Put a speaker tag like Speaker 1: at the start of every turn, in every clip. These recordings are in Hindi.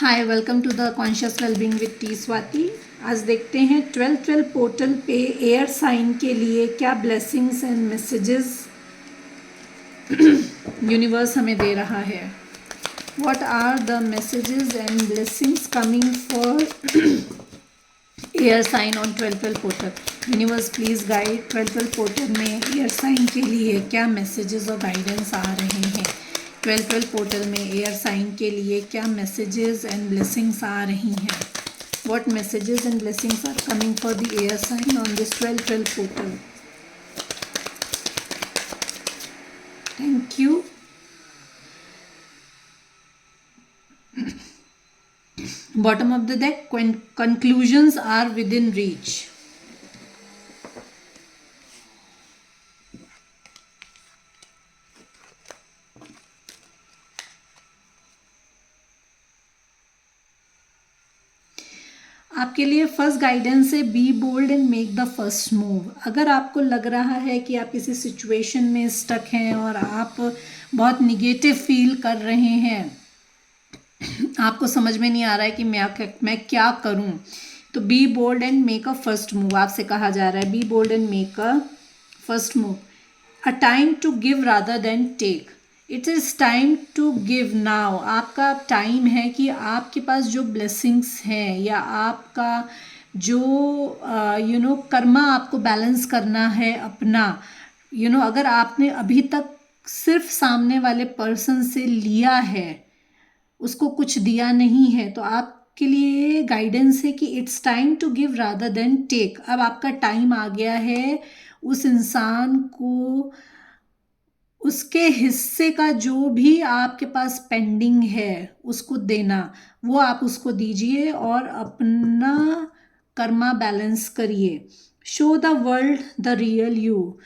Speaker 1: Hi, welcome to the conscious wellbeing with T Swati. आज देखते हैं 12-12 पोर्टल पे एयर साइन के लिए क्या ब्लेसिंग्स एंड मैसेजेस यूनिवर्स हमें दे रहा है। What are the messages and blessings coming for air sign on 12-12 portal. Universe please guide 12-12 portal में एयर साइन के लिए क्या मैसेजेस और गाइडेंस आ रहे हैं। 12-12 पोर्टल में एयर साइन के लिए क्या मैसेजेस एंड ब्लेसिंग्स आ रही हैं। What messages and blessings are coming for the air sign on this 12-12 portal. Thank you. Bottom of the deck, conclusions are within reach. आपके लिए फर्स्ट गाइडेंस है be bold and make the first move. अगर आपको लग रहा है कि आप किसी सिचुएशन में स्टक हैं और आप बहुत निगेटिव फील कर रहे हैं, आपको समझ में नहीं आ रहा है कि मैं क्या करूं, तो be bold and make a first move आपसे कहा जा रहा है। Be bold and make a first move. A time to give rather than take. It is time to give now. आपका टाइम है कि आपके पास जो ब्लेसिंग्स हैं या आपका जो कर्मा आपको बैलेंस करना है अपना, अगर आपने अभी तक सिर्फ सामने वाले पर्सन से लिया है, उसको कुछ दिया नहीं है, तो आपके लिए गाइडेंस है कि it's time to give rather than take. अब आपका टाइम आ गया है उस इंसान को उसके हिस्से का जो भी आपके पास पेंडिंग है उसको देना, वो आप उसको दीजिए और अपना कर्मा बैलेंस करिए। Show the world the real you.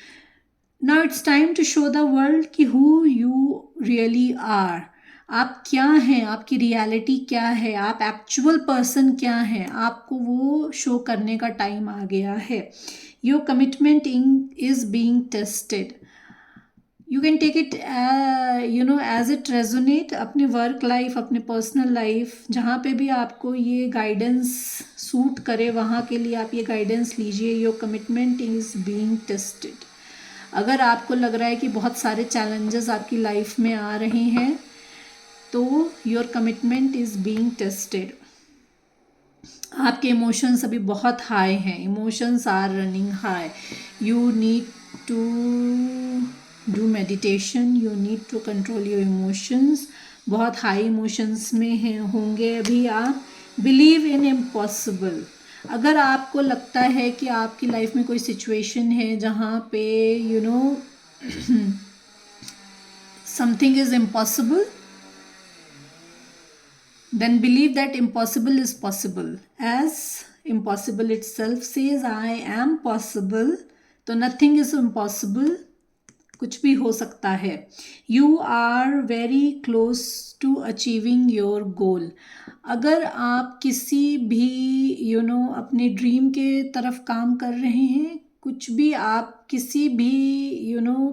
Speaker 1: Now it's time to show the world कि हु यू रियली आर। आप क्या हैं, आपकी रियलिटी क्या है, आप एक्चुअल पर्सन क्या हैं, आपको वो शो करने का टाइम आ गया है। Your commitment is being tested. You can take it as it resonate. अपने वर्क लाइफ, अपने पर्सनल लाइफ, जहाँ पे भी आपको ये गाइडेंस सूट करे वहाँ के लिए आप ये गाइडेंस लीजिए। Your commitment is being tested. अगर आपको लग रहा है कि बहुत सारे चैलेंजेस आपकी लाइफ में आ रहे हैं, तो your commitment is being tested. आपके इमोशंस अभी बहुत हाई हैं। Emotions are running high. You need to do meditation. You need to control your emotions. बहुत हाई इमोशंस में हैं होंगे अभी आप। Believe in impossible. अगर आपको लगता है कि आपकी लाइफ में कोई सिचुएशन है जहाँ पे something is impossible, then believe that impossible is possible. As impossible itself says, I am possible, तो nothing is impossible, कुछ भी हो सकता है। You are very close to achieving your goal. अगर आप किसी भी अपने ड्रीम के तरफ काम कर रहे हैं, कुछ भी आप किसी भी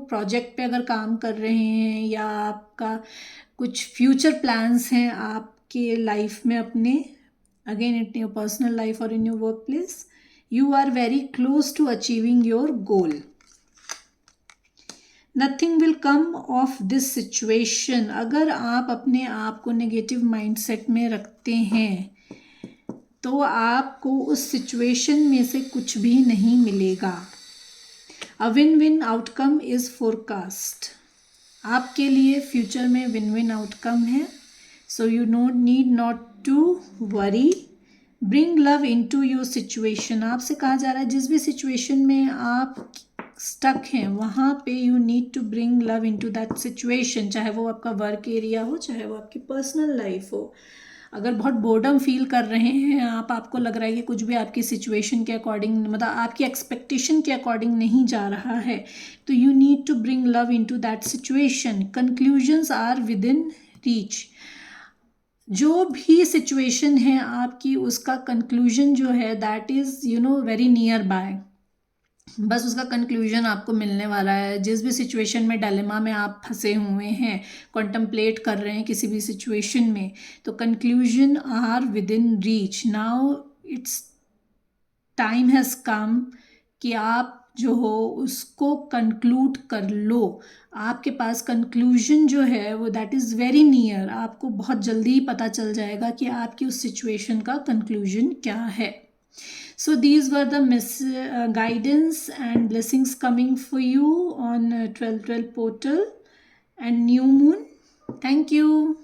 Speaker 1: प्रोजेक्ट पे अगर काम कर रहे हैं या आपका कुछ फ्यूचर प्लान्स हैं आपके लाइफ में अपने, again in your personal life और in your work place, you are very close to achieving your goal. Nothing will come of this situation. अगर आप अपने आप को नेगेटिव माइंडसेट में रखते हैं तो आपको उस सिचुएशन में से कुछ भी नहीं मिलेगा। A win win outcome is forecast. आपके लिए फ्यूचर में विन विन आउटकम है। So you need not to worry. Bring love into your situation. आपसे कहा जा रहा है जिस भी सिचुएशन में आप स्टक हैं वहाँ पे you need to bring love into that situation. चाहे वो आपका वर्क एरिया हो, चाहे वो आपकी पर्सनल लाइफ हो। अगर बहुत बोर्डम फील कर रहे हैं आपको लग रहा है कि कुछ भी आपकी सिचुएशन के अकॉर्डिंग, मतलब आपकी एक्सपेक्टेशन के अकॉर्डिंग नहीं जा रहा है, तो you need to bring love into that situation. Conclusions are within reach. जो भी सिचुएशन है आपकी, उसका कंक्लूजन जो है that is very nearby. बस उसका कंक्लूजन आपको मिलने वाला है। जिस भी सिचुएशन में डायलेमा में आप फंसे हुए हैं, कॉन्टम्पलेट कर रहे हैं किसी भी सिचुएशन में, तो conclusion are within reach. Now it's time has come कि आप जो हो उसको कंक्लूड कर लो। आपके पास कंक्लूजन जो है वो दैट इज़ वेरी नियर। आपको बहुत जल्दी ही पता चल जाएगा कि आपकी उस सिचुएशन का कंक्लूजन क्या है। So these were the guidance and blessings coming for you on 12/12 portal and new moon. Thank you.